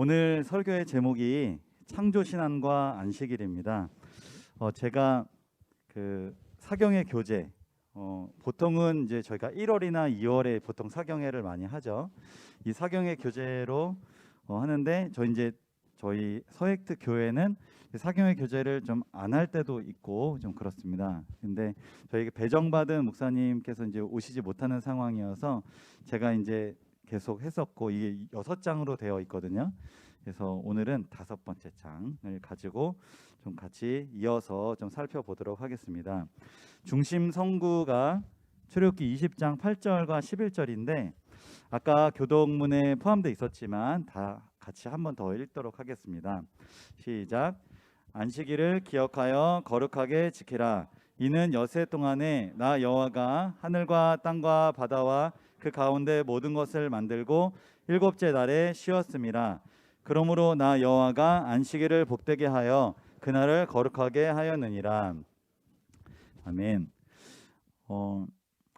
오늘 설교의 제목이 창조신앙과 안식일입니다. 제가 그 사경회 교재 보통은 이제 저희가 1월이나 2월에 보통 사경회를 많이 하죠. 이 사경회 교재로 하는데 저희 서획트 교회는 사경회 교재를 좀 안 할 때도 있고 좀 그렇습니다. 근데 저희 배정받은 목사님께서 이제 오시지 못하는 상황이어서 제가 이제 계속 했었고 이게 6장으로 되어 있거든요. 그래서 오늘은 5번째 장을 가지고 좀 같이 이어서 좀 살펴보도록 하겠습니다. 중심 성구가 출애굽기 20장 8절과 11절인데 아까 교독문에 포함되어 있었지만 다 같이 한 번 더 읽도록 하겠습니다. 시작. 안식일을 기억하여 거룩하게 지키라. 이는 엿새 동안에 나 여호와가 하늘과 땅과 바다와 그 가운데 모든 것을 만들고 일곱째 날에 쉬었음이라. 그러므로 나 여호와가 안식일을 복되게 하여 그날을 거룩하게 하였느니라. 아멘.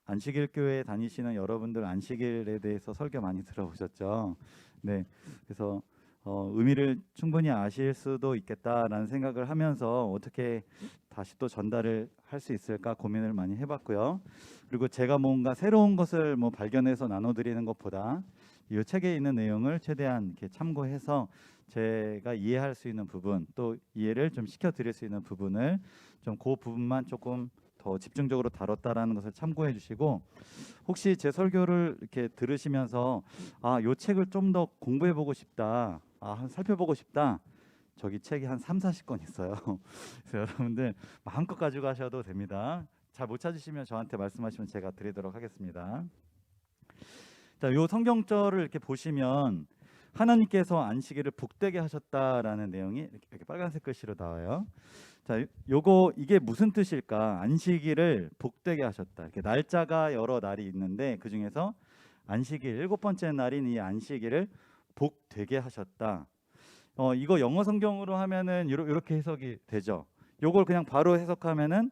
안식일 교회 다니시는 여러분들 안식일에 대해서 설교 많이 들어보셨죠? 네. 그래서 의미를 충분히 아실 수도 있겠다라는 생각을 하면서 어떻게 다시 또 전달을 할 수 있을까 고민을 많이 해봤고요. 그리고 제가 뭔가 새로운 것을 발견해서 나눠드리는 것보다 이 책에 있는 내용을 최대한 이렇게 참고해서 제가 이해할 수 있는 부분, 또 이해를 좀 시켜드릴 수 있는 부분을 좀 그 부분만 조금 더 집중적으로 다뤘다라는 것을 참고해 주시고, 혹시 제 설교를 이렇게 들으시면서 이 책을 좀 더 공부해 보고 싶다, 살펴보고 싶다, 저기 책이 한 3-40권 있어요. 그래서 여러분들 마음껏 가지고 가셔도 됩니다. 잘 못 찾으시면 저한테 말씀하시면 제가 드리도록 하겠습니다. 자, 요 성경절을 이렇게 보시면 하나님께서 안식일을 복되게 하셨다라는 내용이 이렇게 빨간색 글씨로 나와요. 자, 이게 무슨 뜻일까? 안식일을 복되게 하셨다. 이렇게 날짜가 여러 날이 있는데 그 중에서 안식일 7번째 날인 이 안식일을 복되게 하셨다. 이거 영어 성경으로 하면은 이렇게 해석이 되죠. 요걸 그냥 바로 해석하면은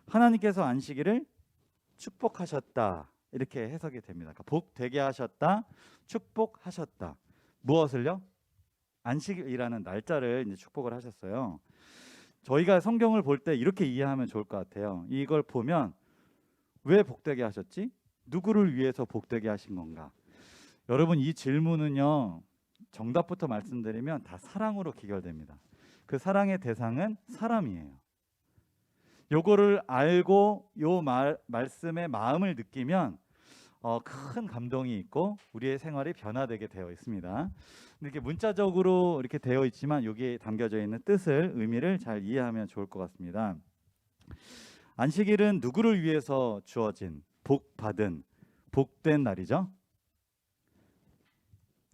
하나님께서 안식일을 축복하셨다, 이렇게 해석이 됩니다. 그러니까 복되게 하셨다, 축복하셨다. 무엇을요? 안식일이라는 날짜를 이제 축복을 하셨어요. 저희가 성경을 볼 때 이렇게 이해하면 좋을 것 같아요. 이걸 보면 왜 복되게 하셨지? 누구를 위해서 복되게 하신 건가? 여러분, 이 질문은요, 정답부터 말씀드리면 다 사랑으로 기결됩니다. 그 사랑의 대상은 사람이에요. 요거를 알고 요 말씀의 마음을 느끼면 큰 감동이 있고 우리의 생활이 변화되게 되어 있습니다. 이렇게 문자적으로 이렇게 되어 있지만 여기에 담겨져 있는 뜻을, 의미를 잘 이해하면 좋을 것 같습니다. 안식일은 누구를 위해서 주어진, 복받은, 복된 날이죠?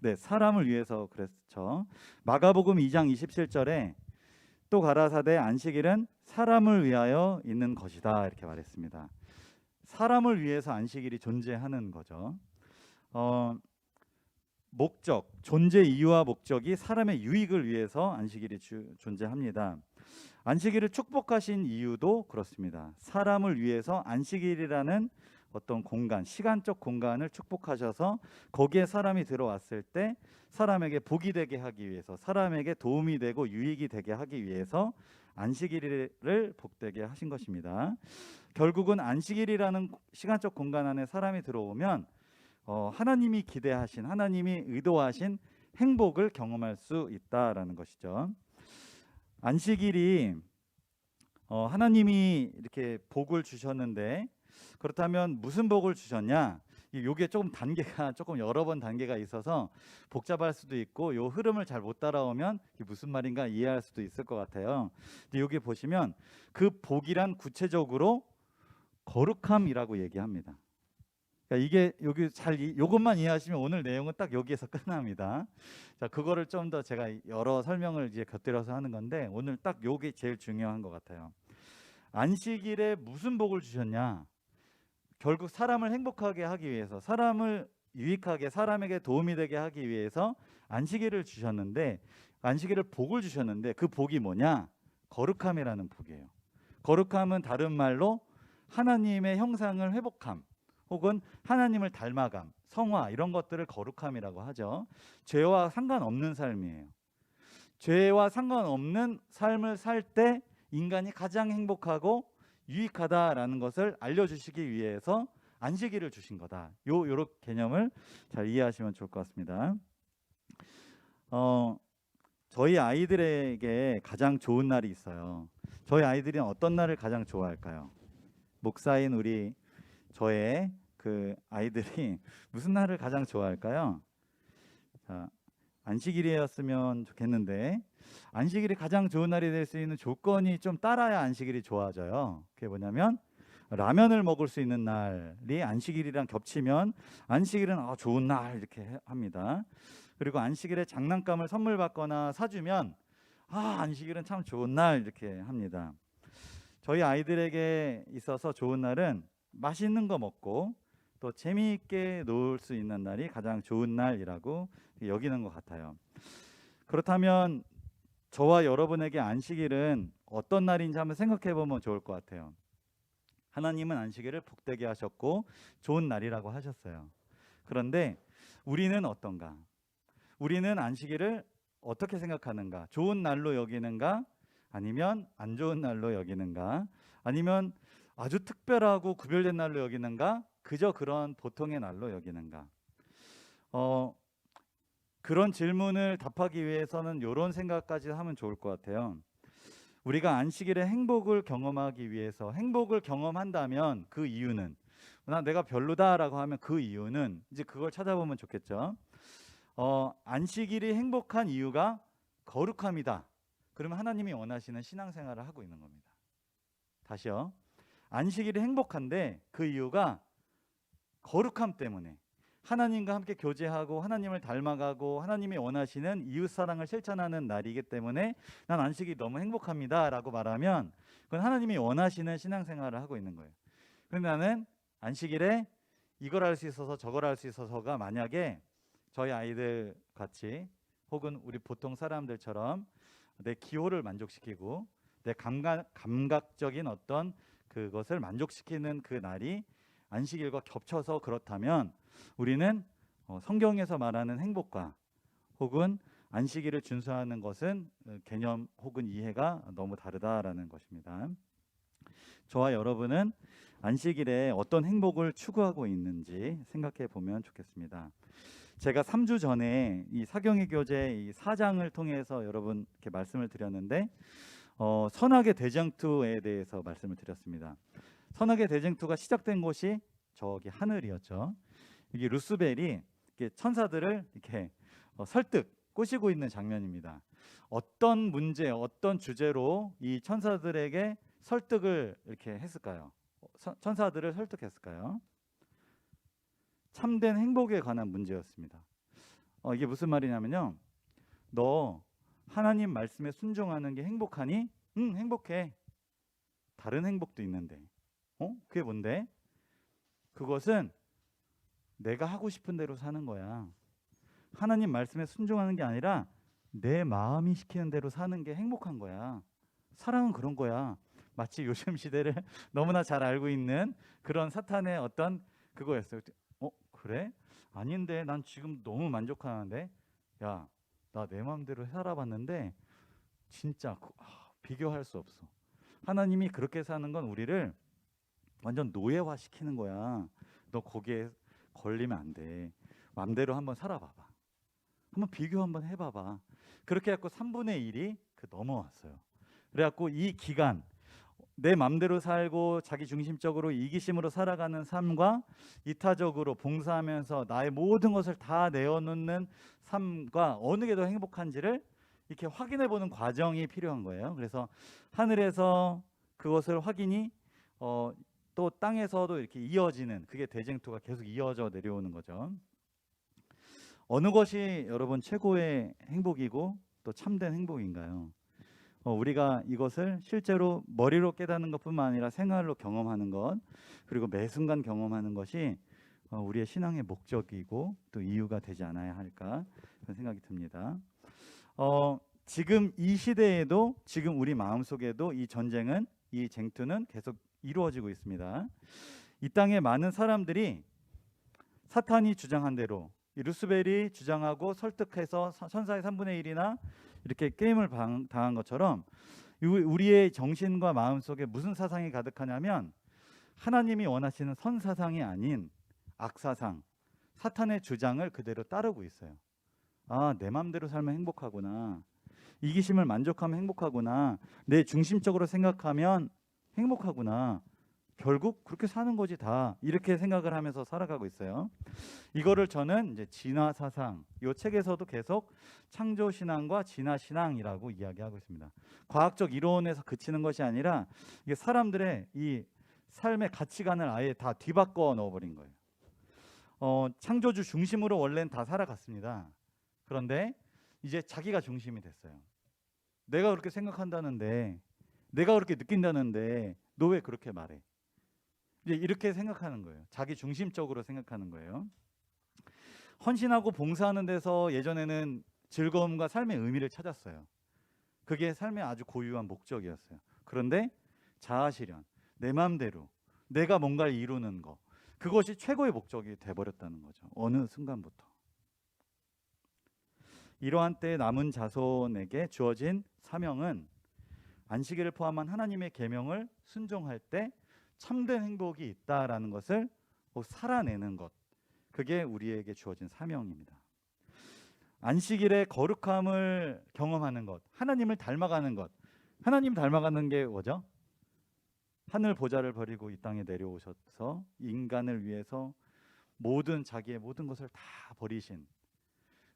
네, 사람을 위해서 그랬죠. 마가복음 2장 27절에 또 가라사대 안식일은 사람을 위하여 있는 것이다, 이렇게 말했습니다. 사람을 위해서 안식일이 존재하는 거죠. 목적, 존재 이유와 목적이 사람의 유익을 위해서 안식일이 존재합니다. 안식일을 축복하신 이유도 그렇습니다. 사람을 위해서 안식일이라는 어떤 공간, 시간적 공간을 축복하셔서 거기에 사람이 들어왔을 때 사람에게 복이 되게 하기 위해서, 사람에게 도움이 되고 유익이 되게 하기 위해서 안식일을 복되게 하신 것입니다. 결국은 안식일이라는 시간적 공간 안에 사람이 들어오면 하나님이 기대하신, 하나님이 의도하신 행복을 경험할 수 있다라는 것이죠. 안식일이 하나님이 이렇게 복을 주셨는데, 그렇다면 무슨 복을 주셨냐? 요게 조금 여러 번 단계가 있어서 복잡할 수도 있고, 요 흐름을 잘 못 따라오면 이게 무슨 말인가 이해할 수도 있을 것 같아요. 근데 여기 보시면 그 복이란 구체적으로 거룩함이라고 얘기합니다. 그러니까 이게 요것만 이해하시면 오늘 내용은 딱 여기에서 끝납니다. 자, 그거를 좀 더 제가 여러 설명을 이제 곁들여서 하는 건데, 오늘 딱 요게 제일 중요한 것 같아요. 안식일에 무슨 복을 주셨냐? 결국 사람을 행복하게 하기 위해서, 사람을 유익하게, 사람에게 도움이 되게 하기 위해서 안식일을 주셨는데, 안식일을 복을 주셨는데, 그 복이 뭐냐? 거룩함이라는 복이에요. 거룩함은 다른 말로 하나님의 형상을 회복함, 혹은 하나님을 닮아감, 성화 이런 것들을 거룩함이라고 하죠. 죄와 상관없는 삶이에요. 죄와 상관없는 삶을 살 때 인간이 가장 행복하고 유익하다라는 것을 알려주시기 위해서 안식일을 주신 거다. 요런 개념을 잘 이해하시면 좋을 것 같습니다. 저희 아이들에게 가장 좋은 날이 있어요. 저희 아이들이 어떤 날을 가장 좋아할까요? 목사인 저의 그 아이들이 무슨 날을 가장 좋아할까요? 자, 안식일이었으면 좋겠는데 안식일이 가장 좋은 날이 될 수 있는 조건이 좀 따라야 안식일이 좋아져요. 그게 뭐냐면 라면을 먹을 수 있는 날이 안식일이랑 겹치면 안식일은 좋은 날 이렇게 합니다. 그리고 안식일에 장난감을 선물 받거나 사주면 안식일은 참 좋은 날 이렇게 합니다. 저희 아이들에게 있어서 좋은 날은 맛있는 거 먹고 또 재미있게 놀 수 있는 날이 가장 좋은 날이라고 여기는 것 같아요. 그렇다면 저와 여러분에게 안식일은 어떤 날인지 한번 생각해 보면 좋을 것 같아요. 하나님은 안식일을 복되게 하셨고 좋은 날이라고 하셨어요. 그런데 우리는 어떤가? 우리는 안식일을 어떻게 생각하는가? 좋은 날로 여기는가? 아니면 안 좋은 날로 여기는가? 아니면 아주 특별하고 구별된 날로 여기는가? 그저 그런 보통의 날로 여기는가? 그런 질문을 답하기 위해서는 이런 생각까지 하면 좋을 것 같아요. 우리가 안식일의 행복을 경험하기 위해서 행복을 경험한다면 그 이유는 내가 별로다라고 하면 그 이유는 이제 그걸 찾아보면 좋겠죠. 안식일이 행복한 이유가 거룩함이다. 그러면 하나님이 원하시는 신앙생활을 하고 있는 겁니다. 다시요. 안식일이 행복한데 그 이유가 거룩함 때문에 하나님과 함께 교제하고 하나님을 닮아가고 하나님이 원하시는 이웃사랑을 실천하는 날이기 때문에 난 안식일이 너무 행복합니다 라고 말하면 그건 하나님이 원하시는 신앙생활을 하고 있는 거예요. 그런데 나는 안식일에 이걸 할 수 있어서 저걸 할 수 있어서가 만약에 저희 아이들 같이 혹은 우리 보통 사람들처럼 내 기호를 만족시키고 내 감각적인 어떤 그것을 만족시키는 그 날이 안식일과 겹쳐서 그렇다면 우리는 성경에서 말하는 행복과 혹은 안식일을 준수하는 것은 개념 혹은 이해가 너무 다르다라는 것입니다. 저와 여러분은 안식일에 어떤 행복을 추구하고 있는지 생각해 보면 좋겠습니다. 제가 3주 전에 이 사경의 교재 이 4장을 통해서 여러분께 말씀을 드렸는데 선악의 대쟁투에 대해서 말씀을 드렸습니다. 선악의 대쟁투가 시작된 곳이 저기 하늘이었죠. 이게 루스벨이 천사들을 이렇게 설득 꼬시고 있는 장면입니다. 어떤 문제, 어떤 주제로 이 천사들에게 설득을 이렇게 했을까요? 천사들을 설득했을까요? 참된 행복에 관한 문제였습니다. 이게 무슨 말이냐면요. 너 하나님 말씀에 순종하는 게 행복하니? 응, 행복해. 다른 행복도 있는데. 그게 뭔데? 그것은 내가 하고 싶은 대로 사는 거야. 하나님 말씀에 순종하는 게 아니라 내 마음이 시키는 대로 사는 게 행복한 거야. 사랑은 그런 거야. 마치 요즘 시대를 너무나 잘 알고 있는 그런 사탄의 어떤 그거였어요. 그래? 아닌데 난 지금 너무 만족하는데 야, 나 내 마음대로 살아봤는데 진짜 비교할 수 없어. 하나님이 그렇게 사는 건 우리를 완전 노예화 시키는 거야. 너 거기에 걸리면 안 돼. 마음대로 한번 살아봐봐. 한번 비교 한번 해봐봐. 그렇게 해갖고 3분의 1이 넘어왔어요. 그래갖고 이 기간 내 맘대로 살고 자기 중심적으로 이기심으로 살아가는 삶과 이타적으로 봉사하면서 나의 모든 것을 다 내어놓는 삶과 어느 게 더 행복한지를 이렇게 확인해 보는 과정이 필요한 거예요. 그래서 하늘에서 그것을 확인이 또 땅에서도 이렇게 이어지는 그게 대쟁투가 계속 이어져 내려오는 거죠. 어느 것이 여러분 최고의 행복이고 또 참된 행복인가요? 우리가 이것을 실제로 머리로 깨닫는 것뿐만 아니라 생활로 경험하는 것 그리고 매 순간 경험하는 것이 우리의 신앙의 목적이고 또 이유가 되지 않아야 할까 그런 생각이 듭니다. 지금 이 시대에도 지금 우리 마음속에도 이 전쟁은 이 쟁투는 계속 이루어지고 있습니다. 이 땅의 많은 사람들이 사탄이 주장한 대로 이 루스벨이 주장하고 설득해서 천사의 3분의 1이나 이렇게 게임을 당한 것처럼 우리의 정신과 마음 속에 무슨 사상이 가득하냐면 하나님이 원하시는 선사상이 아닌 악사상, 사탄의 주장을 그대로 따르고 있어요. 아, 내 마음대로 살면 행복하구나. 이기심을 만족하면 행복하구나. 내 중심적으로 생각하면 행복하구나. 결국 그렇게 사는 거지 다. 이렇게 생각을 하면서 살아가고 있어요. 이거를 저는 이제 진화 사상, 이 책에서도 계속 창조 신앙과 진화 신앙이라고 이야기하고 있습니다. 과학적 이론에서 그치는 것이 아니라 이게 사람들의 이 삶의 가치관을 아예 다 뒤바꿔 넣어버린 거예요. 창조주 중심으로 원래는 다 살아갔습니다. 그런데 이제 자기가 중심이 됐어요. 내가 그렇게 생각한다는데, 내가 그렇게 느낀다는데 너 왜 그렇게 말해? 이제 이렇게 생각하는 거예요. 자기 중심적으로 생각하는 거예요. 헌신하고 봉사하는 데서 예전에는 즐거움과 삶의 의미를 찾았어요. 그게 삶의 아주 고유한 목적이었어요. 그런데 자아실현, 내 마음대로 내가 뭔가를 이루는 거, 그것이 최고의 목적이 돼버렸다는 거죠. 어느 순간부터. 이러한 때 남은 자손에게 주어진 사명은 안식일을 포함한 하나님의 계명을 순종할 때 참된 행복이 있다라는 것을 살아내는 것, 그게 우리에게 주어진 사명입니다. 안식일의 거룩함을 경험하는 것, 하나님을 닮아가는 것. 하나님 닮아가는 게 뭐죠? 하늘 보좌를 버리고 이 땅에 내려오셔서 인간을 위해서 자기의 모든 것을 다 버리신,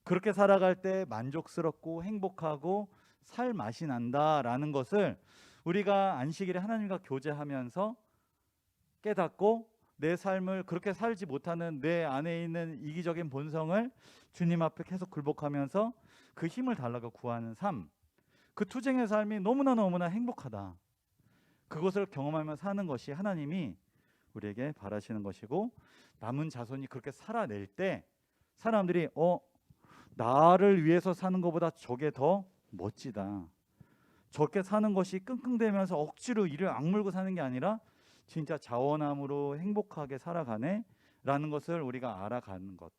그렇게 살아갈 때 만족스럽고 행복하고 살 맛이 난다라는 것을 우리가 안식일에 하나님과 교제하면서 깨닫고 내 삶을 그렇게 살지 못하는 내 안에 있는 이기적인 본성을 주님 앞에 계속 굴복하면서 그 힘을 달라고 구하는 삶, 그 투쟁의 삶이 너무나 행복하다. 그것을 경험하며 사는 것이 하나님이 우리에게 바라시는 것이고, 남은 자손이 그렇게 살아낼 때 사람들이 나를 위해서 사는 것보다 저게 더 멋지다. 저렇게 사는 것이 끙끙대면서 억지로 이를 악물고 사는 게 아니라 진짜 자원함으로 행복하게 살아가네 라는 것을 우리가 알아가는 것,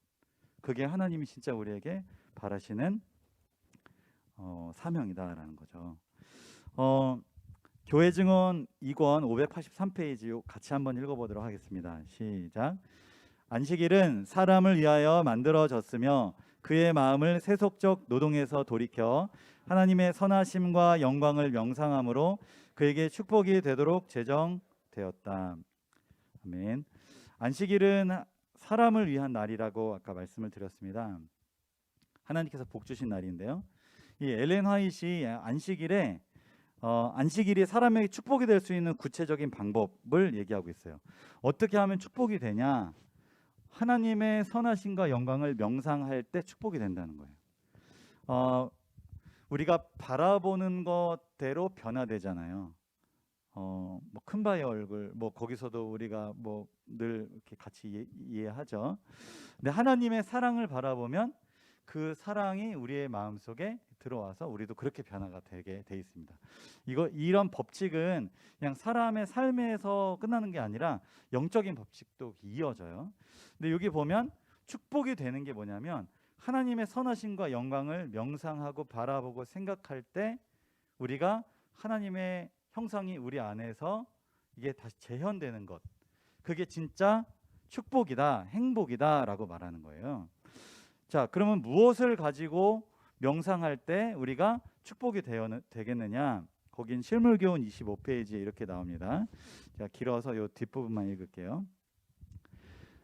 그게 하나님이 진짜 우리에게 바라시는 사명이다라는 거죠. 교회 증언 2권 583페이지 같이 한번 읽어보도록 하겠습니다. 시작. 안식일은 사람을 위하여 만들어졌으며 그의 마음을 세속적 노동에서 돌이켜 하나님의 선하심과 영광을 명상함으로 그에게 축복이 되도록 제정되었다. 아멘. 안식일은 사람을 위한 날이라고 아까 말씀을 드렸습니다. 하나님께서 복 주신 날인데요. 이 엘렌 화이트이 안식일이 사람에게 축복이 될 수 있는 구체적인 방법을 얘기하고 있어요. 어떻게 하면 축복이 되냐? 하나님의 선하심과 영광을 명상할 때 축복이 된다는 거예요. 우리가 바라보는 것대로 변화되잖아요. 뭐 큰바의 얼굴, 뭐 거기서도 우리가 뭐 늘 이렇게 같이 이해하죠. 근데 하나님의 사랑을 바라보면 그 사랑이 우리의 마음 속에 들어와서 우리도 그렇게 변화가 되게 돼 있습니다. 이런 법칙은 그냥 사람의 삶에서 끝나는 게 아니라 영적인 법칙도 이어져요. 근데 여기 보면 축복이 되는 게 뭐냐면 하나님의 선하심과 영광을 명상하고 바라보고 생각할 때 우리가 하나님의 형상이 우리 안에서 이게 다시 재현되는 것, 그게 진짜 축복이다, 행복이다라고 말하는 거예요. 자, 그러면 무엇을 가지고 명상할 때 우리가 축복이 되겠느냐? 거긴 실물교훈 25페이지에 이렇게 나옵니다. 제가 길어서 이 뒷부분만 읽을게요.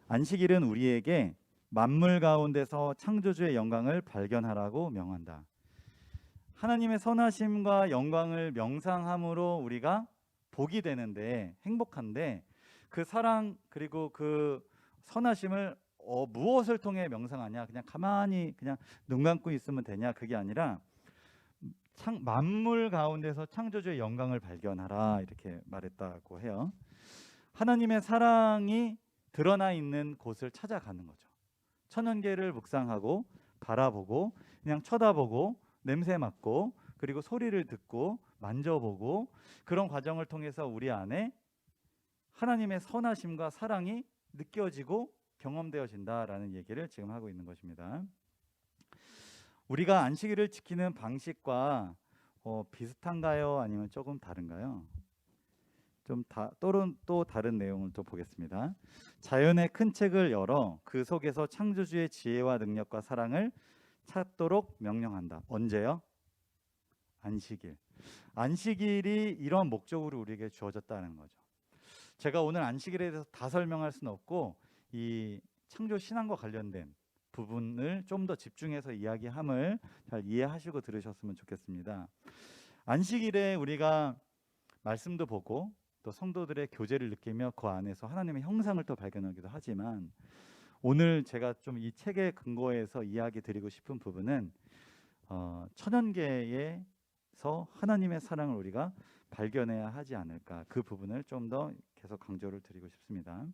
안식일은 우리에게 만물 가운데서 창조주의 영광을 발견하라고 명한다. 하나님의 선하심과 영광을 명상함으로 우리가 복이 되는데, 행복한데, 그 사랑 그리고 그 선하심을 무엇을 통해 명상하냐? 그냥 가만히 그냥 눈 감고 있으면 되냐? 그게 아니라 만물 가운데서 창조주의 영광을 발견하라, 이렇게 말했다고 해요. 하나님의 사랑이 드러나 있는 곳을 찾아가는 거죠. 천연계를 묵상하고 바라보고 그냥 쳐다보고 냄새 맡고 그리고 소리를 듣고 만져보고, 그런 과정을 통해서 우리 안에 하나님의 선하심과 사랑이 느껴지고 경험되어진다라는 얘기를 지금 하고 있는 것입니다. 우리가 안식일을 지키는 방식과 비슷한가요? 아니면 조금 다른가요? 또 다른 내용을 또 보겠습니다. 자연의 큰 책을 열어 그 속에서 창조주의 지혜와 능력과 사랑을 찾도록 명령한다. 언제요? 안식일. 안식일이 이런 목적으로 우리에게 주어졌다는 거죠. 제가 오늘 안식일에 대해서 다 설명할 수는 없고 이 창조 신앙과 관련된 부분을 좀 더 집중해서 이야기함을 잘 이해하시고 들으셨으면 좋겠습니다. 안식일에 우리가 말씀도 보고 또 성도들의 교제를 느끼며 그 안에서 하나님의 형상을 또 발견하기도 하지만, 오늘 제가 좀 이 책의 근거에서 이야기 드리고 싶은 부분은 천연계에서 하나님의 사랑을 우리가 발견해야 하지 않을까, 그 부분을 좀 더 계속 강조를 드리고 싶습니다.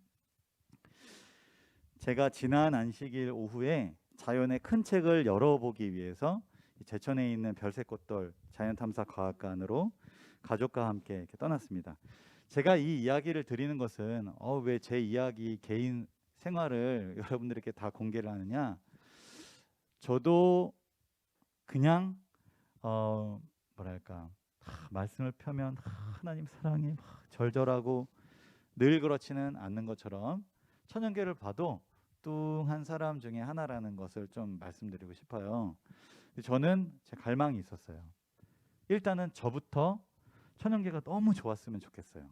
제가 지난 안식일 오후에 자연의 큰 책을 열어보기 위해서 제천에 있는 별새꽃돌 자연탐사과학관으로 가족과 함께 이렇게 떠났습니다. 제가 이 이야기를 드리는 것은 왜 제 이야기, 개인 생활을 여러분들에게 다 공개를 하느냐, 저도 그냥 말씀을 펴면 하나님 사랑이 절절하고 늘 그렇지는 않는 것처럼 천연계를 봐도 뚱한 사람 중에 하나라는 것을 좀 말씀드리고 싶어요. 저는 제 갈망이 있었어요. 일단은 저부터 천연계가 너무 좋았으면 좋겠어요.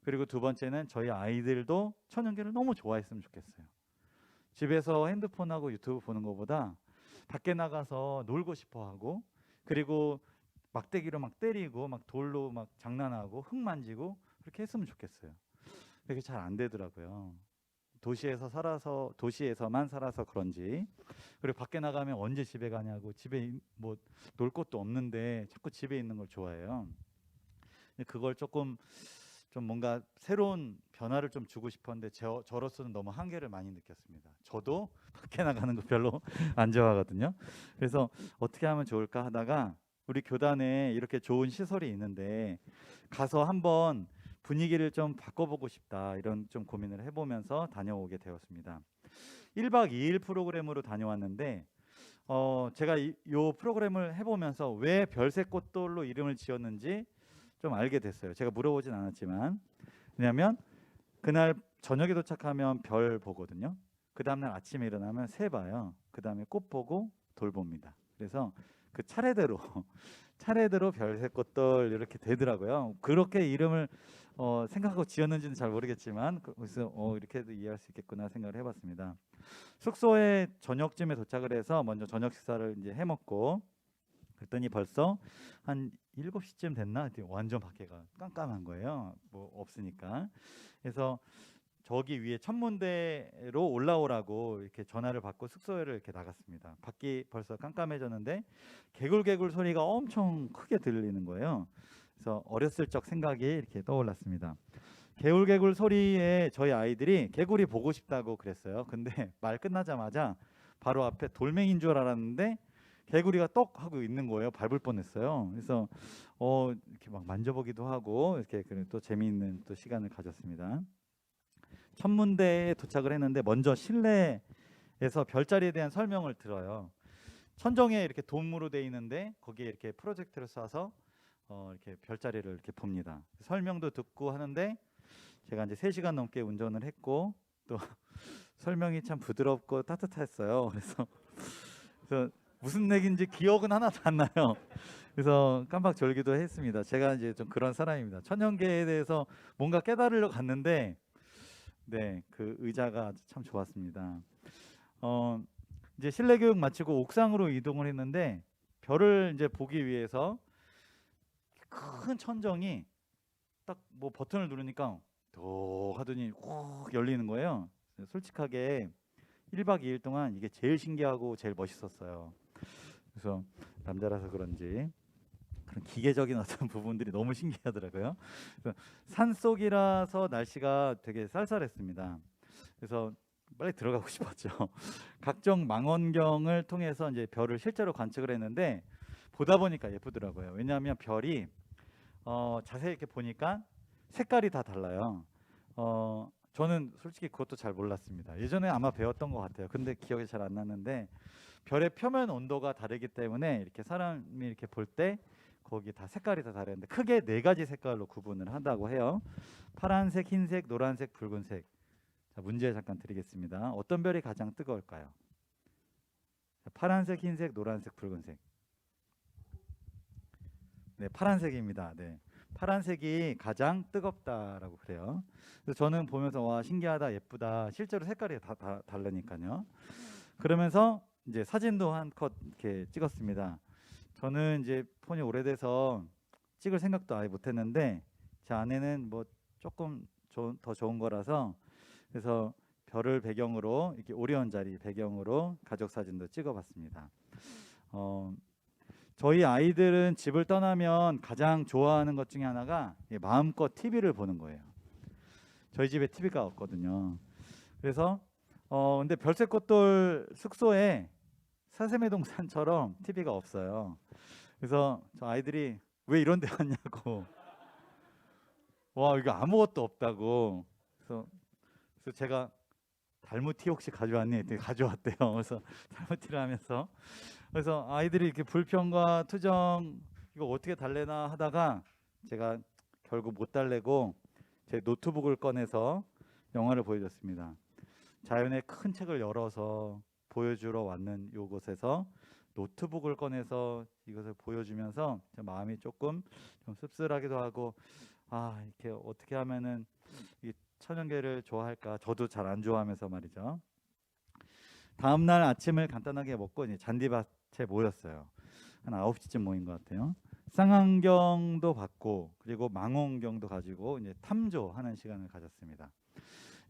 그리고 두 번째는 저희 아이들도 천연계를 너무 좋아했으면 좋겠어요. 집에서 핸드폰하고 유튜브 보는 것보다 밖에 나가서 놀고 싶어하고, 그리고 막대기로 막 때리고 막 돌로 막 장난하고 흙 만지고 그렇게 했으면 좋겠어요. 그게 잘 안 되더라고요. 도시에서만 살아서 그런지. 그리고 밖에 나가면 언제 집에 가냐고, 집에 뭐 놀 것도 없는데 자꾸 집에 있는 걸 좋아해요. 그걸 좀 뭔가 새로운 변화를 좀 주고 싶었는데 저로서는 너무 한계를 많이 느꼈습니다. 저도 밖에 나가는 거 별로 안 좋아하거든요. 그래서 어떻게 하면 좋을까 하다가 우리 교단에 이렇게 좋은 시설이 있는데 가서 한번 분위기를 좀 바꿔보고 싶다, 이런 좀 고민을 해보면서 다녀오게 되었습니다. 1박 2일 프로그램으로 다녀왔는데 제가 이 프로그램을 해보면서 왜 별새꽃돌로 이름을 지었는지 좀 알게 됐어요. 제가 물어보진 않았지만. 왜냐하면 그날 저녁에 도착하면 별 보거든요. 그 다음날 아침에 일어나면 새 봐요. 그 다음에 꽃 보고 돌 봅니다. 그래서 그 차례대로 별새꽃돌 이렇게 되더라고요. 그렇게 이름을 생각하고 지었는지는 잘 모르겠지만, 그래서 이렇게도 이해할 수 있겠구나 생각을 해봤습니다. 숙소에 저녁쯤에 도착을 해서 먼저 저녁 식사를 이제 해먹고, 그랬더니 벌써 한 7시쯤 됐나? 완전 밖에가 깜깜한 거예요. 뭐 없으니까. 그래서 저기 위에 천문대로 올라오라고 이렇게 전화를 받고 숙소를 이렇게 나갔습니다. 밖이 벌써 깜깜해졌는데 개굴개굴 소리가 엄청 크게 들리는 거예요. 그래서 어렸을 적 생각이 이렇게 떠올랐습니다. 개굴개굴 소리에 저희 아이들이 개굴이 보고 싶다고 그랬어요. 근데 말 끝나자마자 바로 앞에 돌멩이인 줄 알았는데 개구리가 똑 하고 있는 거예요. 밟을 뻔했어요. 그래서 이렇게 막 만져보기도 하고 이렇게 또 재미있는 또 시간을 가졌습니다. 천문대에 도착을 했는데 먼저 실내에서 별자리에 대한 설명을 들어요. 천정에 이렇게 돔으로 돼 있는데 거기에 이렇게 프로젝터를 쏴서 이렇게 별자리를 이렇게 봅니다. 설명도 듣고 하는데 제가 이제 3시간 넘게 운전을 했고 또 설명이 참 부드럽고 따뜻했어요. 그래서 무슨 얘기인지 기억은 하나도 안 나요. 그래서 깜빡 졸기도 했습니다. 제가 이제 좀 그런 사람입니다. 천연계에 대해서 뭔가 깨달으려 갔는데, 네, 그 의자가 참 좋았습니다. 이제 실내 교육 마치고 옥상으로 이동을 했는데 별을 이제 보기 위해서 큰 천정이 딱 뭐 버튼을 누르니까 도 하더니 훅 열리는 거예요. 솔직하게 1박 2일 동안 이게 제일 신기하고 제일 멋있었어요. 그래서 남자라서 그런지 그런 기계적인 어떤 부분들이 너무 신기하더라고요. 산속이라서 날씨가 되게 쌀쌀했습니다. 그래서 빨리 들어가고 싶었죠. 각종 망원경을 통해서 이제 별을 실제로 관측을 했는데 보다 보니까 예쁘더라고요. 왜냐하면 별이 자세히 이렇게 보니까 색깔이 다 달라요. 저는 솔직히 그것도 잘 몰랐습니다. 예전에 아마 배웠던 것 같아요. 근데 기억이 잘 안 나는데 별의 표면 온도가 다르기 때문에 이렇게 사람이 이렇게 볼 때 거기 다 색깔이 다 다른데 크게 네 가지 색깔로 구분을 한다고 해요. 파란색, 흰색, 노란색, 붉은색. 자, 문제 잠깐 드리겠습니다. 어떤 별이 가장 뜨거울까요? 자, 파란색, 흰색, 노란색, 붉은색. 네, 파란색입니다. 네. 파란색이 가장 뜨겁다라고 그래요. 그래서 저는 보면서 와 신기하다, 예쁘다. 실제로 색깔이 다 다르니까요. 그러면서 이제 사진도 한 컷 이렇게 찍었습니다. 저는 이제 폰이 오래돼서 찍을 생각도 아예 못했는데 제 아내는 뭐 조금 더 좋은 거라서 그래서 별을 배경으로 이렇게 오리온 자리 배경으로 가족 사진도 찍어봤습니다. 저희 아이들은 집을 떠나면 가장 좋아하는 것 중에 하나가 마음껏 TV를 보는 거예요. 저희 집에 TV가 없거든요. 그래서 근데 별색꽃돌 숙소에 사슴의 동산처럼 TV가 없어요. 그래서 저 아이들이 왜 이런 데 왔냐고. 와, 이거 아무것도 없다고. 그래서 제가 달무티 혹시 가져왔니? 했더니 가져왔대요. 그래서 달무티를 하면서 그래서 아이들이 이렇게 불평과 투정 이거 어떻게 달래나 하다가 제가 결국 못 달래고 제 노트북을 꺼내서 영화를 보여줬습니다. 자연의 큰 책을 열어서 보여주러 왔는 이곳에서 노트북을 꺼내서 이것을 보여주면서 제 마음이 조금 좀 씁쓸하기도 하고 아 이렇게 어떻게 하면은 이 천연계를 좋아할까 저도 잘 안 좋아하면서 말이죠. 다음 날 아침을 간단하게 먹고 이제 잔디밭에 모였어요. 한 9시쯤 모인 것 같아요. 쌍안경도 받고 그리고 망원경도 가지고 이제 탐조하는 시간을 가졌습니다.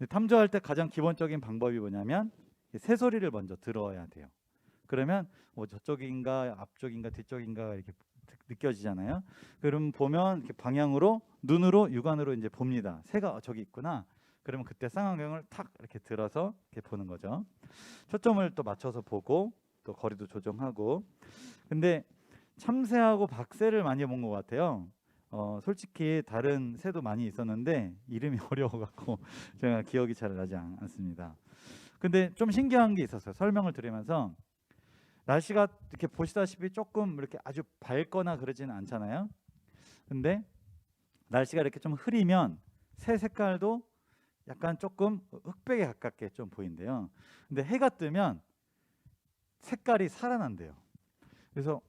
탐조할 때 가장 기본적인 방법이 뭐냐면 새소리를 먼저 들어야 돼요. 그러면 뭐 저쪽인가 앞쪽인가 뒤쪽인가 이렇게 느껴지잖아요. 그럼 보면 이렇게 방향으로 눈으로 육안으로 이제 봅니다. 새가 저기 있구나. 그러면 그때 쌍안경을 탁 이렇게 들어서 이렇게 보는 거죠. 초점을 또 맞춰서 보고 또 거리도 조정하고. 근데 참새하고 박새를 많이 본 것 같아요. 솔직히 다른 새도 많이 있었는데 이름이 어려워갖고 제가 기억이 잘 나지 않습니다. 근데 좀 신기한 게 있었어요. 설명을 드리면서 날씨가 이렇게 보시다시피 조금 이렇게 아주 밝거나 그러지는 않잖아요. 근데 날씨가 이렇게 좀 흐리면 새 색깔도 약간 조금 흑백에 가깝게 좀 보인대요. 근데 해가 뜨면 색깔이 살아난대요. 그래서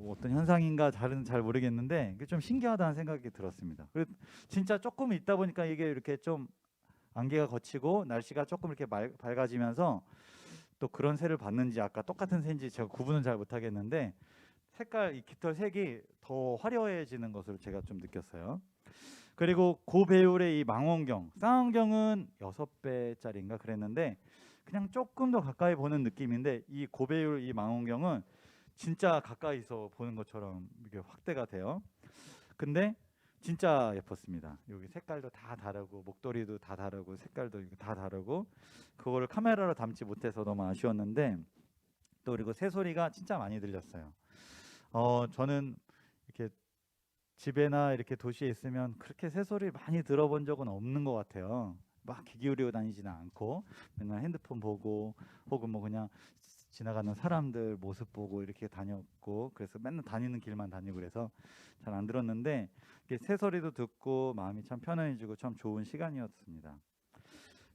어떤 현상인가 잘 모르겠는데 이게 좀 신기하다는 생각이 들었습니다. 그리고 진짜 조금 있다 보니까 이게 이렇게 좀 안개가 걷히고 날씨가 조금 이렇게 밝아지면서 또 그런 새를 봤는지 아까 똑같은 새인지 제가 구분은 잘 못하겠는데 색깔 이 깃털 색이 더 화려해지는 것을 제가 좀 느꼈어요. 그리고 고배율의 이 망원경, 쌍안경은 6배짜리인가 그랬는데 그냥 조금 더 가까이 보는 느낌인데 이 고배율 이 망원경은 진짜 가까이서 보는 것처럼 이게 확대가 돼요. 근데 진짜 예뻤습니다. 여기 색깔도 다 다르고 목도리도 다 다르고 색깔도 다 다르고 그거를 카메라로 담지 못해서 너무 아쉬웠는데 또 그리고 새소리가 진짜 많이 들렸어요. 저는 이렇게 집에나 이렇게 도시에 있으면 그렇게 새소리 많이 들어본 적은 없는 것 같아요. 막 귀 기울이고 다니지는 않고 맨날 핸드폰 보고 혹은 뭐 그냥 지나가는 사람들 모습 보고 이렇게 다녔고 그래서 맨날 다니는 길만 다니고 그래서 잘 안 들었는데 새소리도 듣고 마음이 참 편안해지고 참 좋은 시간이었습니다.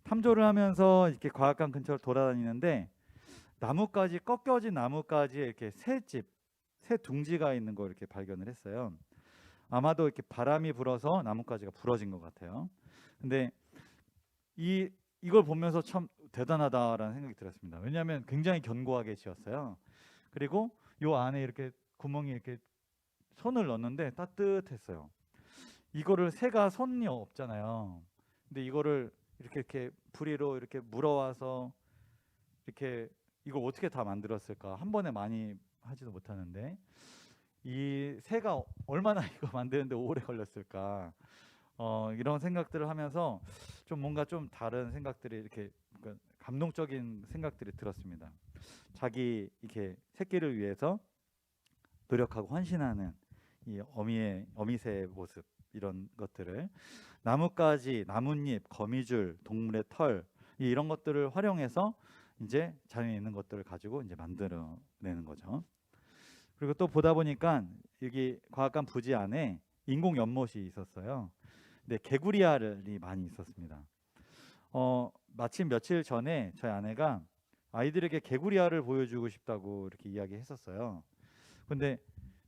탐조를 하면서 이렇게 과학관 근처를 돌아다니는데 나뭇가지 꺾여진 나뭇가지에 이렇게 새 둥지가 있는 걸 이렇게 발견을 했어요. 아마도 이렇게 바람이 불어서 나뭇가지가 부러진 것 같아요. 근데 이걸 보면서 참 대단하다라는 생각이 들었습니다. 왜냐하면 굉장히 견고하게 지었어요. 그리고 요 안에 이렇게 구멍이 이렇게 손을 넣었는데 따뜻했어요. 이거를 새가 손이 없잖아요. 근데 이거를 이렇게 부리로 이렇게 물어와서 이렇게 이걸 어떻게 다 만들었을까? 한 번에 많이 하지도 못하는데 이 새가 얼마나 이거 만드는데 오래 걸렸을까? 이런 생각들을 하면서 좀 뭔가 좀 다른 생각들이 이렇게 감동적인 생각들이 들었습니다. 자기 이렇게 새끼를 위해서 노력하고 헌신하는 이 어미새의 모습 이런 것들을 나뭇가지, 나뭇잎, 거미줄, 동물의 털 이런 것들을 활용해서 이제 자연에 있는 것들을 가지고 이제 만들어내는 거죠. 그리고 또 보다 보니까 여기 과학관 부지 안에 인공 연못이 있었어요. 근데 개구리알이 많이 있었습니다. 마침 며칠 전에 저희 아내가 아이들에게 개구리알을 보여주고 싶다고 이렇게 이야기했었어요. 근데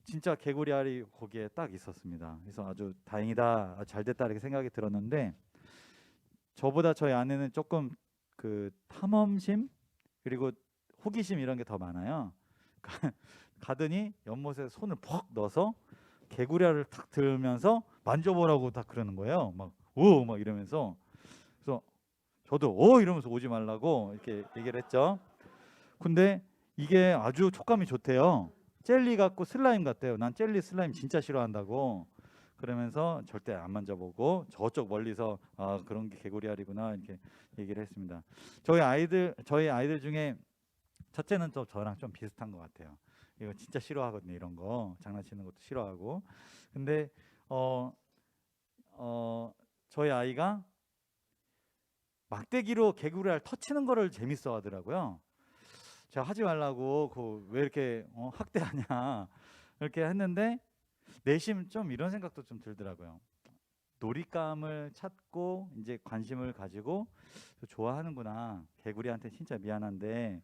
진짜 개구리알이 거기에 딱 있었습니다. 그래서 아주 다행이다, 잘 됐다 이렇게 생각이 들었는데 저보다 저희 아내는 조금 그 탐험심 그리고 호기심 이런 게 더 많아요. 가더니 연못에 손을 퍽 넣어서 개구리알을 탁 들면서 만져보라고 딱 그러는 거예요. 막 오 막 이러면서. 그래서 저도 이러면서 오지 말라고 이렇게 얘기를 했죠. 근데 이게 아주 촉감이 좋대요. 젤리 같고 슬라임 같대요. 난 젤리 슬라임 진짜 싫어한다고 그러면서 절대 안 만져보고 저쪽 멀리서 그런 게 개구리알이구나 이렇게 얘기를 했습니다. 저희 아이들 중에 첫째는 또 저랑 좀 비슷한 것 같아요. 이거 진짜 싫어하거든요. 이런 거 장난치는 것도 싫어하고. 근데 저희 아이가 막대기로 개구리알 터치는 거를 재밌어 하더라고요. 제가 하지 말라고 왜 이렇게 학대하냐 이렇게 했는데 내심 좀 이런 생각도 좀 들더라고요. 놀잇감을 찾고 이제 관심을 가지고 좋아하는구나. 개구리한테 진짜 미안한데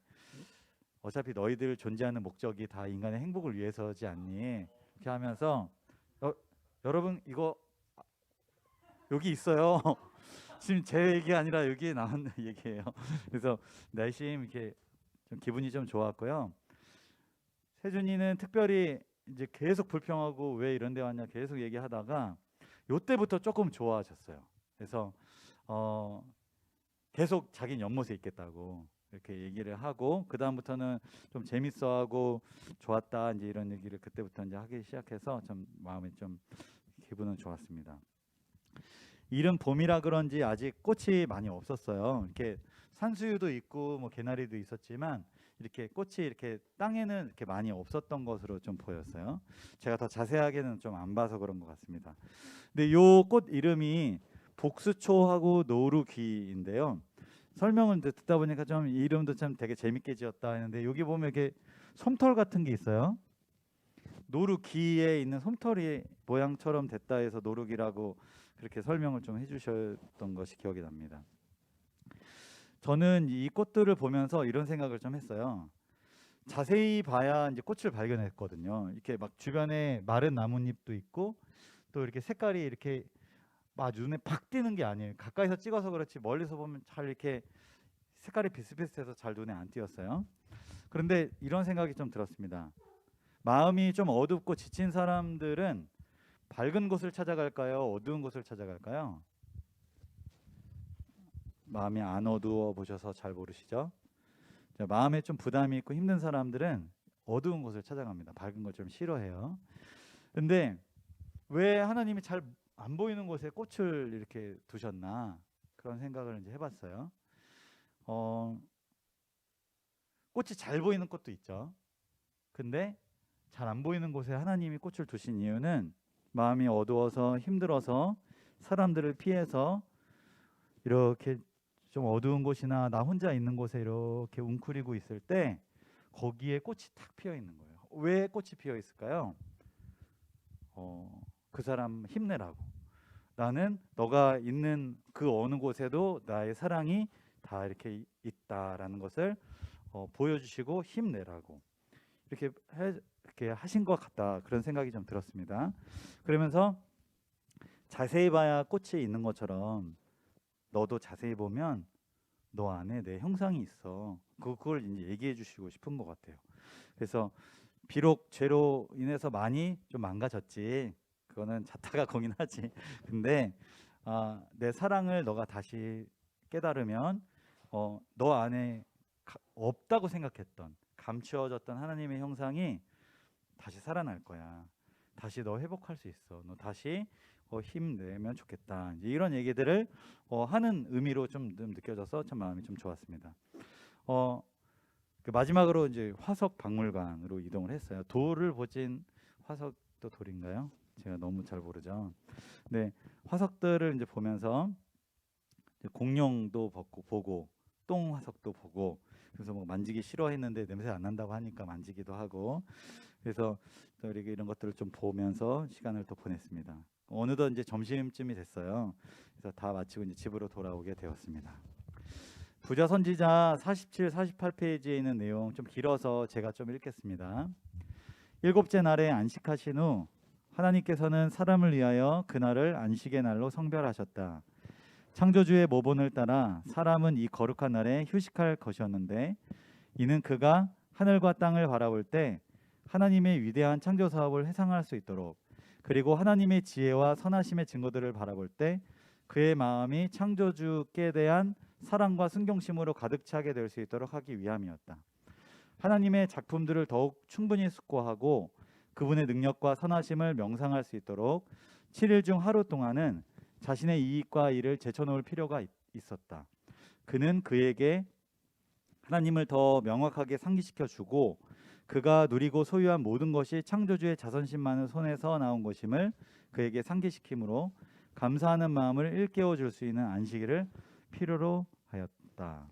어차피 너희들 존재하는 목적이 다 인간의 행복을 위해서지 않니? 이렇게 하면서 여러분 이거 여기 있어요. 지금 제 얘기 아니라 여기에 나온 얘기예요. 그래서 내심 이렇게 좀 기분이 좀 좋았고요. 세준이는 특별히 이제 계속 불평하고 왜 이런 데 왔냐 계속 얘기하다가 요때부터 조금 좋아하셨어요. 그래서 계속 자기는 연못에 있겠다고 이렇게 얘기를 하고 그 다음부터는 좀 재밌어하고 좋았다 이제 이런 얘기를 그때부터 이제 하기 시작해서 좀 마음이 좀 기분은 좋았습니다. 이른 봄이라 그런지 아직 꽃이 많이 없었어요. 이렇게 산수유도 있고 뭐 개나리도 있었지만 이렇게 꽃이 이렇게 땅에는 이렇게 많이 없었던 것으로 좀 보였어요. 제가 더 자세하게는 좀 안 봐서 그런 것 같습니다. 근데 요 꽃 이름이 복수초하고 노루귀인데요. 설명을 듣다 보니까 좀 이름도 참 되게 재밌게 지었다 했는데 여기 보면 이렇게 솜털 같은 게 있어요. 노루귀에 있는 솜털이 모양처럼 됐다 해서 노루귀라고 그렇게 설명을 좀 해주셨던 것이 기억이 납니다. 저는 이 꽃들을 보면서 이런 생각을 좀 했어요. 자세히 봐야 이제 꽃을 발견했거든요. 이렇게 막 주변에 마른 나뭇잎도 있고 또 이렇게 색깔이 이렇게 막 눈에 팍 띄는 게 아니에요. 가까이서 찍어서 그렇지 멀리서 보면 잘 이렇게 색깔이 비슷비슷해서 잘 눈에 안 띄었어요. 그런데 이런 생각이 좀 들었습니다. 마음이 좀 어둡고 지친 사람들은 밝은 곳을 찾아갈까요? 어두운 곳을 찾아갈까요? 마음이 안 어두워 보셔서 잘 모르시죠? 마음에 좀 부담이 있고 힘든 사람들은 어두운 곳을 찾아갑니다. 밝은 걸 좀 싫어해요. 근데 왜 하나님이 잘 안 보이는 곳에 꽃을 이렇게 두셨나 그런 생각을 이제 해봤어요. 꽃이 잘 보이는 꽃도 있죠. 근데 잘 안 보이는 곳에 하나님이 꽃을 두신 이유는 마음이 어두워서 힘들어서 사람들을 피해서 이렇게 좀 어두운 곳이나 나 혼자 있는 곳에 이렇게 웅크리고 있을 때 거기에 꽃이 탁 피어 있는 거예요. 왜 꽃이 피어 있을까요? 그 사람 힘내라고. 나는 너가 있는 그 어느 곳에도 나의 사랑이 다 이렇게 있다라는 것을 보여주시고 힘내라고 이렇게 하신 것 같다 그런 생각이 좀 들었습니다. 그러면서 자세히 봐야 꽃이 있는 것처럼 너도 자세히 보면 너 안에 내 형상이 있어. 그걸 이제 얘기해 주시고 싶은 것 같아요. 그래서 비록 죄로 인해서 많이 좀 망가졌지. 그거는 자타가 거긴 하지. 근데 내 사랑을 너가 다시 깨달으면 너 안에 없다고 생각했던 감추어졌던 하나님의 형상이 다시 살아날 거야. 다시 너 회복할 수 있어. 너 다시 힘내면 좋겠다. 이제 이런 얘기들을 하는 의미로 좀 느껴져서 참 마음이 좀 좋았습니다. 그 마지막으로 이제 화석 박물관으로 이동을 했어요. 돌을 보진 화석도 돌인가요? 제가 너무 잘 모르죠. 네, 화석들을 이제 보면서 이제 공룡도 보고 똥 화석도 보고, 그래서 뭐 만지기 싫어했는데 냄새 안 난다고 하니까 만지기도 하고, 그래서 저희 이런 것들을 좀 보면서 시간을 또 보냈습니다. 어느덧 이제 점심쯤이 됐어요. 그래서 다 마치고 이제 집으로 돌아오게 되었습니다. 부자 선지자 47, 48페이지에 있는 내용 좀 길어서 제가 좀 읽겠습니다. 일곱째 날에 안식하신 후 하나님께서는 사람을 위하여 그날을 안식의 날로 성별하셨다. 창조주의 모본을 따라 사람은 이 거룩한 날에 휴식할 것이었는데, 이는 그가 하늘과 땅을 바라볼 때 하나님의 위대한 창조 사업을 회상할 수 있도록, 그리고 하나님의 지혜와 선하심의 증거들을 바라볼 때 그의 마음이 창조주께 대한 사랑과 순경심으로 가득 차게 될 수 있도록 하기 위함이었다. 하나님의 작품들을 더욱 충분히 숙고하고 그분의 능력과 선하심을 명상할 수 있도록 7일 중 하루 동안은 자신의 이익과 일을 제쳐놓을 필요가 있었다. 그는 그에게 하나님을 더 명확하게 상기시켜 주고 그가 누리고 소유한 모든 것이 창조주의 자선심만을 손에서 나온 것임을 그에게 상기시키므로 감사하는 마음을 일깨워 줄 수 있는 안식일을 필요로 하였다.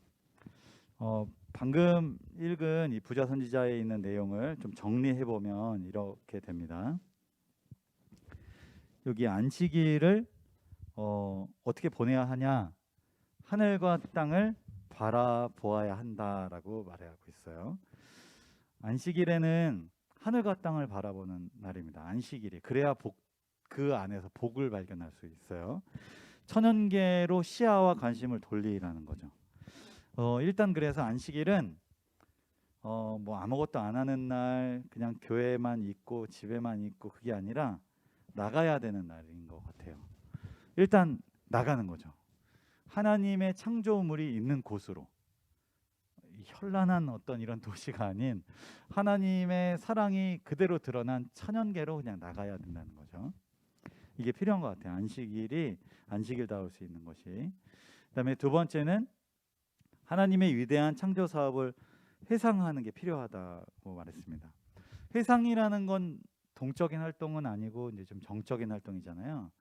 방금 읽은 이 부자 선지자에 있는 내용을 좀 정리해 보면 이렇게 됩니다. 여기 안식일을 어떻게 보내야 하냐? 하늘과 땅을 바라보아야 한다라고 말하고 있어요. 안식일에는 하늘과 땅을 바라보는 날입니다. 안식일이 그래야 그 안에서 복을 발견할 수 있어요. 천연계로 시야와 관심을 돌리라는 거죠. 일단 그래서 안식일은 뭐 아무것도 안 하는 날, 그냥 교회만 있고 집에만 있고 그게 아니라 나가야 되는 날인 것 같아요. 일단 나가는 거죠. 하나님의 창조물이 있는 곳으로, 현란한 어떤 이런 도시가 아닌 하나님의 사랑이 그대로 드러난 천연계로 그냥 나가야 된다는 거죠. 이게 필요한 것 같아요. 안식일이 안식일다울 수 있는 것이. 그다음에 두 번째는 하나님의 위대한 창조 사업을 회상하는 게 필요하다고 말했습니다. 회상이라는 건 동적인 활동은 아니고 이제 좀 정적인 활동이잖아요.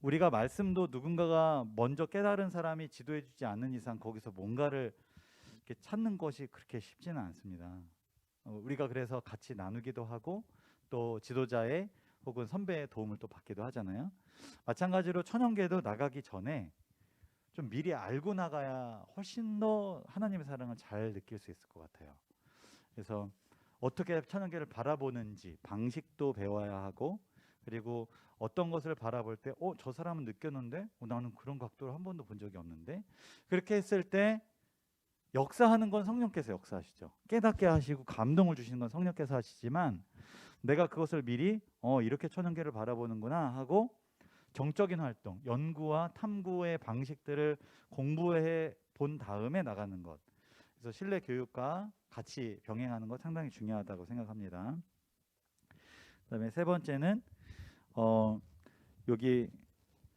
우리가 말씀도 누군가가 먼저 깨달은 사람이 지도해주지 않는 이상 거기서 뭔가를 이렇게 찾는 것이 그렇게 쉽지는 않습니다. 우리가 그래서 같이 나누기도 하고 또 지도자의 혹은 선배의 도움을 또 받기도 하잖아요. 마찬가지로 천연계도 나가기 전에 좀 미리 알고 나가야 훨씬 더 하나님의 사랑을 잘 느낄 수 있을 것 같아요. 그래서 어떻게 천연계를 바라보는지 방식도 배워야 하고, 그리고 어떤 것을 바라볼 때 저 사람은 느꼈는데 나는 그런 각도를 한 번도 본 적이 없는데, 그렇게 했을 때 역사하는 건 성령께서 역사하시죠. 깨닫게 하시고 감동을 주시는 건 성령께서 하시지만, 내가 그것을 미리 이렇게 천연계를 바라보는구나 하고 정적인 활동, 연구와 탐구의 방식들을 공부해 본 다음에 나가는 것. 그래서 신뢰 교육과 같이 병행하는 것 상당히 중요하다고 생각합니다. 그다음에 세 번째는 여기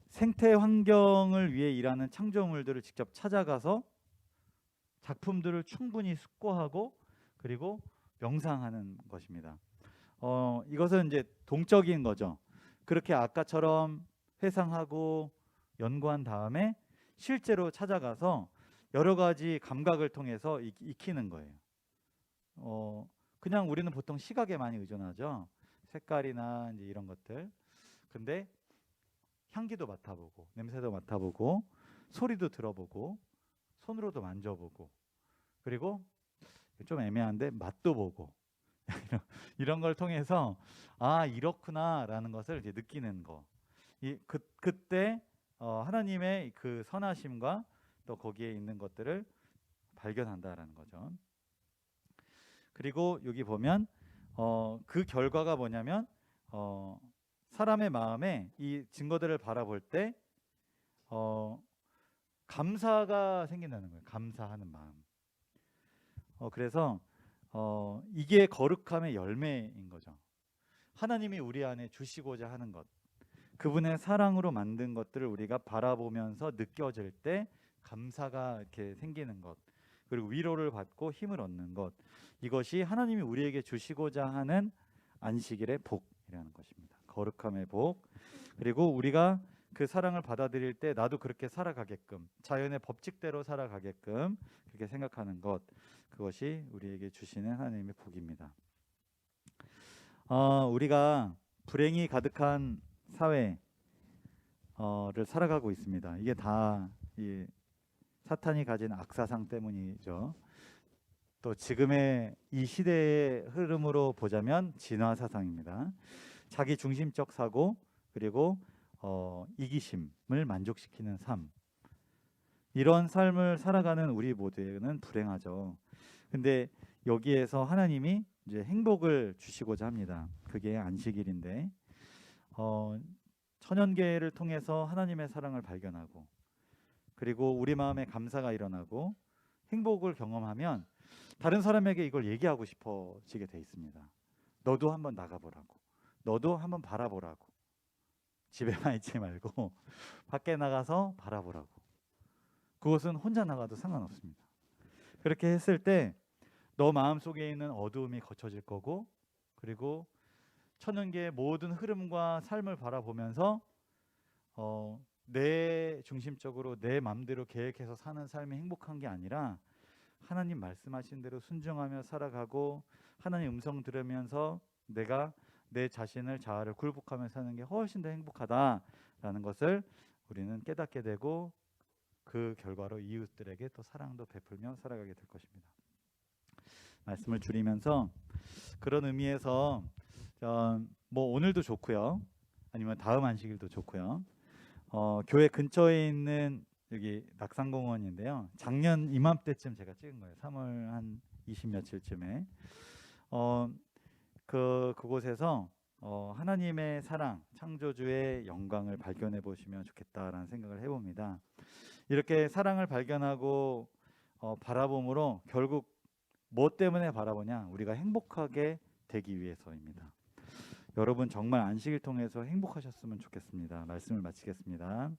생태 환경을 위해 일하는 창조물들을 직접 찾아가서 작품들을 충분히 숙고하고 그리고 명상하는 것입니다. 이것은 이제 동적인 거죠. 그렇게 아까처럼 회상하고 연구한 다음에 실제로 찾아가서 여러 가지 감각을 통해서 익히는 거예요. 그냥 우리는 보통 시각에 많이 의존하죠. 색깔이나 이제 이런 것들. 근데 향기도 맡아보고, 냄새도 맡아보고, 소리도 들어보고, 손으로도 만져보고, 그리고 좀 애매한데 맛도 보고 이런 걸 통해서 이렇구나라는 것을 이제 느끼는 거. 그때 하나님의 그 선하심과 또 거기에 있는 것들을 발견한다라는 거죠. 그리고 여기 보면 그 결과가 뭐냐면 사람의 마음에 이 증거들을 바라볼 때 감사가 생긴다는 거예요. 감사하는 마음. 그래서 이게 거룩함의 열매인 거죠. 하나님이 우리 안에 주시고자 하는 것, 그분의 사랑으로 만든 것들을 우리가 바라보면서 느껴질 때 감사가 이렇게 생기는 것, 그리고 위로를 받고 힘을 얻는 것, 이것이 하나님이 우리에게 주시고자 하는 안식일의 복이라는 것입니다. 거룩함의 복, 그리고 우리가 그 사랑을 받아들일 때 나도 그렇게 살아가게끔, 자연의 법칙대로 살아가게끔 그렇게 생각하는 것, 그것이 우리에게 주시는 하나님의 복입니다. 우리가 불행이 가득한 사회를 살아가고 있습니다. 이게 다 이 사탄이 가진 악사상 때문이죠. 또 지금의 이 시대의 흐름으로 보자면 진화 사상입니다. 자기 중심적 사고, 그리고 이기심을 만족시키는 삶, 이런 삶을 살아가는 우리 모두에는 불행하죠. 근데 여기에서 하나님이 이제 행복을 주시고자 합니다. 그게 안식일인데 천연계를 통해서 하나님의 사랑을 발견하고, 그리고 우리 마음에 감사가 일어나고 행복을 경험하면 다른 사람에게 이걸 얘기하고 싶어지게 돼 있습니다. 너도 한번 나가보라고, 너도 한번 바라보라고, 집에만 있지 말고 밖에 나가서 바라보라고. 그것은 혼자 나가도 상관없습니다. 그렇게 했을 때 너 마음속에 있는 어두움이 거쳐질 거고, 그리고 천연계의 모든 흐름과 삶을 바라보면서 내 중심적으로 내 마음대로 계획해서 사는 삶이 행복한 게 아니라 하나님 말씀하신 대로 순종하며 살아가고 하나님 음성 들으면서 내가 내 자신을 자아를 굴복하며 사는 게 훨씬 더 행복하다라는 것을 우리는 깨닫게 되고, 그 결과로 이웃들에게 또 사랑도 베풀며 살아가게 될 것입니다. 말씀을 줄이면서 그런 의미에서 뭐 오늘도 좋고요, 아니면 다음 안식일도 좋고요, 교회 근처에 있는 여기 낙산공원인데요, 작년 이맘때쯤 제가 찍은 거예요. 3월 한 20 며칠쯤에 그곳에서 하나님의 사랑, 창조주의 영광을 발견해 보시면 좋겠다라는 생각을 해봅니다. 이렇게 사랑을 발견하고 바라봄으로 결국 뭐 때문에 바라보냐? 우리가 행복하게 되기 위해서입니다. 여러분 정말 안식일 통해서 행복하셨으면 좋겠습니다. 말씀을 마치겠습니다.